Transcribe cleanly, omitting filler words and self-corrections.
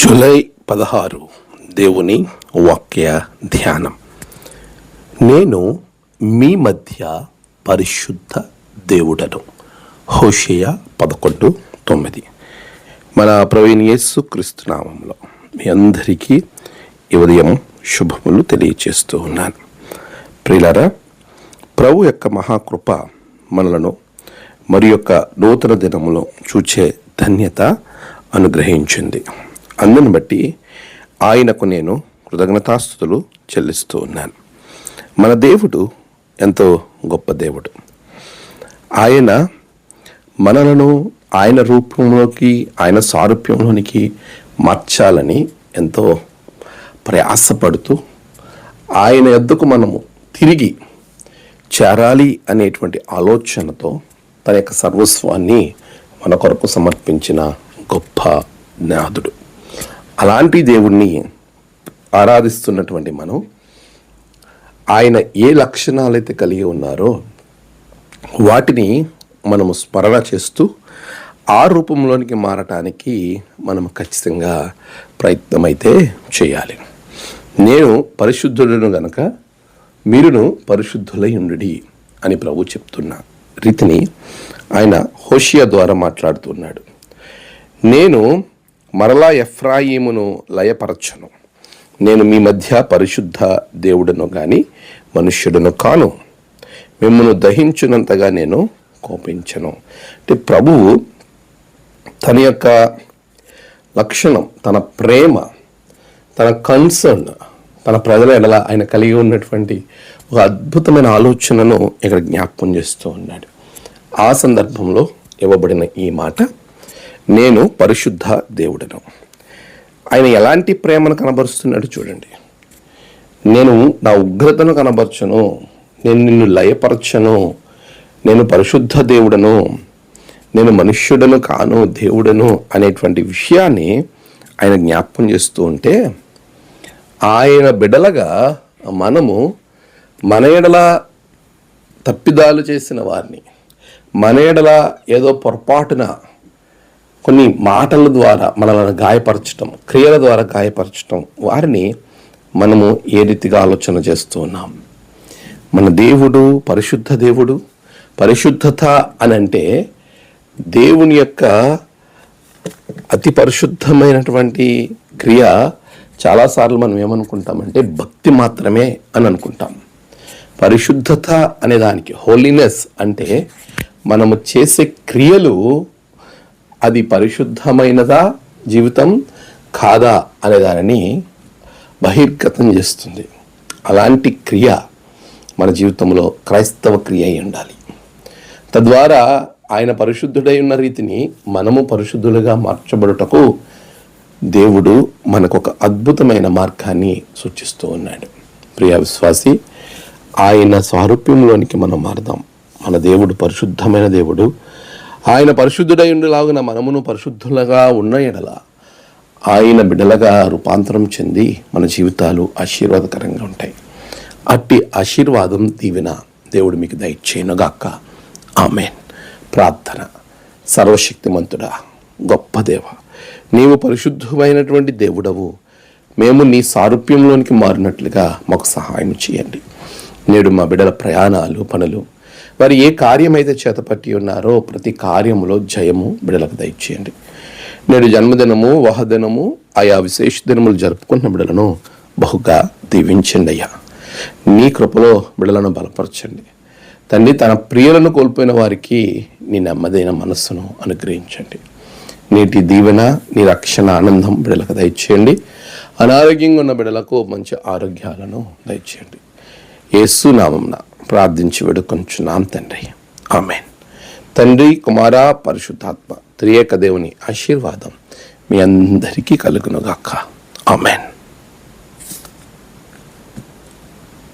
July 16 దేవుని వాక్య ధ్యానం. నేను మీ మధ్య పరిశుద్ధ దేవుడను. హోషేయ 11:9. మన ప్రభువైన యేసుక్రీస్తు నామములో మీ అందరికీ ఈ ఉదయం శుభములు తెలియచేస్తూ ఉన్నాను. ప్రియులారా, ప్రభు యొక్క మహాకృప మనలను మరి యొక్క నూతన దినములో చూచే ధన్యత అనుగ్రహించింది. అందుని బట్టి ఆయనకు నేను కృతజ్ఞతాస్తుతులు చెల్లిస్తూ ఉన్నాను. మన దేవుడు ఎంతో గొప్ప దేవుడు. ఆయన మనలను ఆయన రూపంలోకి, ఆయన సారూప్యంలోనికి మార్చాలని ఎంతో ప్రయాసపడుతూ ఆయన యొద్దకు మనము తిరిగి చేరాలి అనేటువంటి ఆలోచనతో తన యొక్క సర్వస్వాన్ని మన కొరకు సమర్పించిన గొప్ప నాథుడు. అలాంటి దేవుణ్ణి ఆరాధిస్తున్నటువంటి మనం ఆయన ఏ లక్షణాలైతే కలిగి ఉన్నారో వాటిని మనము స్మరణ చేస్తూ ఆ రూపంలోనికి మారటానికి మనము ఖచ్చితంగా ప్రయత్నమైతే చేయాలి. నేను పరిశుద్ధులను గనక మీరును పరిశుద్ధులై ఉండుడి అని ప్రభు చెప్తున్న రీతిని ఆయన హోషేయ ద్వారా మాట్లాడుతున్నాడు. నేను మరలా ఎఫ్రాయిమును లయపరచను. నేను మీ మధ్య పరిశుద్ధ దేవుడను కానీ మనుష్యుడను కాను. మిమ్మల్ని దహించునంతగా నేను కోపించను. అంటే ప్రభువు తన యొక్క లక్షణం, తన ప్రేమ, తన కన్సర్న్, తన ప్రజల ఎడల ఆయన కలిగి ఉన్నటువంటి ఒక అద్భుతమైన ఆలోచనను ఇక్కడ జ్ఞాపకం చేస్తూ ఉన్నాడు. ఆ సందర్భంలో ఇవ్వబడిన ఈ మాట, నేను పరిశుద్ధ దేవుడను. ఆయన ఎలాంటి ప్రేమను కనబరుస్తున్నాడు చూడండి. నేను నా ఉగ్రతను కనబరచను, నేను నిన్ను లయపరచను, నేను పరిశుద్ధ దేవుడను, నేను మనుష్యుడను కాను, దేవుడను అనేటువంటి విషయాన్ని ఆయన జ్ఞాపకం చేస్తూ ఉంటే, ఆయన బిడలగా మనము మన ఎడల తప్పిదాలు చేసిన వారిని, మన ఎడల ఏదో పొరపాటున కొన్ని మాటల ద్వారా మనల్ని గాయపరచటం, క్రియల ద్వారా గాయపరచటం, వారిని మనము ఏ రీతిగా ఆలోచన చేస్తూ ఉన్నాం. మన దేవుడు పరిశుద్ధ దేవుడు. పరిశుద్ధత అని అంటే దేవుని యొక్క అతి పరిశుద్ధమైనటువంటి క్రియ. చాలాసార్లు మనం ఏమనుకుంటామంటే భక్తి మాత్రమే అని అనుకుంటాం. పరిశుద్ధత అనే దానికి, హోలీనెస్ అంటే మనము చేసే క్రియలు అది పరిశుద్ధమైనదా జీవితం కాదా అనే దానిని బహిర్గతం చేస్తుంది. అలాంటి క్రియ మన జీవితంలో క్రైస్తవ క్రియ అయి ఉండాలి. తద్వారా ఆయన పరిశుద్ధుడై ఉన్న రీతిని మనము పరిశుద్ధులుగా మార్చబడుటకు దేవుడు మనకు ఒక అద్భుతమైన మార్గాన్ని సూచిస్తూ ఉన్నాడు. ప్రియ విశ్వాసి, ఆయన స్వారూప్యంలోనికి మనం మారదాం. మన దేవుడు పరిశుద్ధమైన దేవుడు. ఆయన పరిశుద్ధుడై ఉండేలాగున మనమును పరిశుద్ధులుగా ఉన్న ఎడల ఆయన బిడ్డలుగా రూపాంతరం చెంది మన జీవితాలు ఆశీర్వాదకరంగా ఉంటాయి. అట్టి ఆశీర్వాదం, దీవెన దేవుడు మీకు దయచేయునుగాక. ఆమేన్. ప్రార్థన. సర్వశక్తిమంతుడా, గొప్ప దేవ, నీవు పరిశుద్ధమైనటువంటి దేవుడవు. మేము నీ సారూప్యంలోనికి మారినట్లుగా మాకు సహాయం చేయండి. నేడు మా బిడ్డల ప్రయాణాలు, పనులు, వారు ఏ కార్యమైతే చేతపట్టి ఉన్నారో ప్రతి కార్యములో జయము బిడ్డలకు దయచేయండి. నేడు జన్మదినము, వహదినము, ఆయా విశేష దినములు జరుపుకున్న బిడ్డలను బహుగా దీవించండి అయ్యా. నీ కృపలో బిడ్డలను బలపరచండి తండ్రి. తన ప్రియులను కోల్పోయిన వారికి నీ నెమ్మదైన మనస్సును అనుగ్రహించండి. నీటి దీవెన, నీ రక్షణ ఆనందం బిడ్డలకు దయచేయండి. అనారోగ్యంగా ఉన్న బిడ్డలకు మంచి ఆరోగ్యాలను దయచేయండి. యేసు నామమున ప్రార్థించి వేడుకొంచున్నాం తండ్రి. ఆమేన్. తండ్రి, కుమార, పరిశుద్ధాత్మ త్రియేక దేవుని ఆశీర్వాదం మీ అందరికీ కలుగునుగాక. ఆమేన్.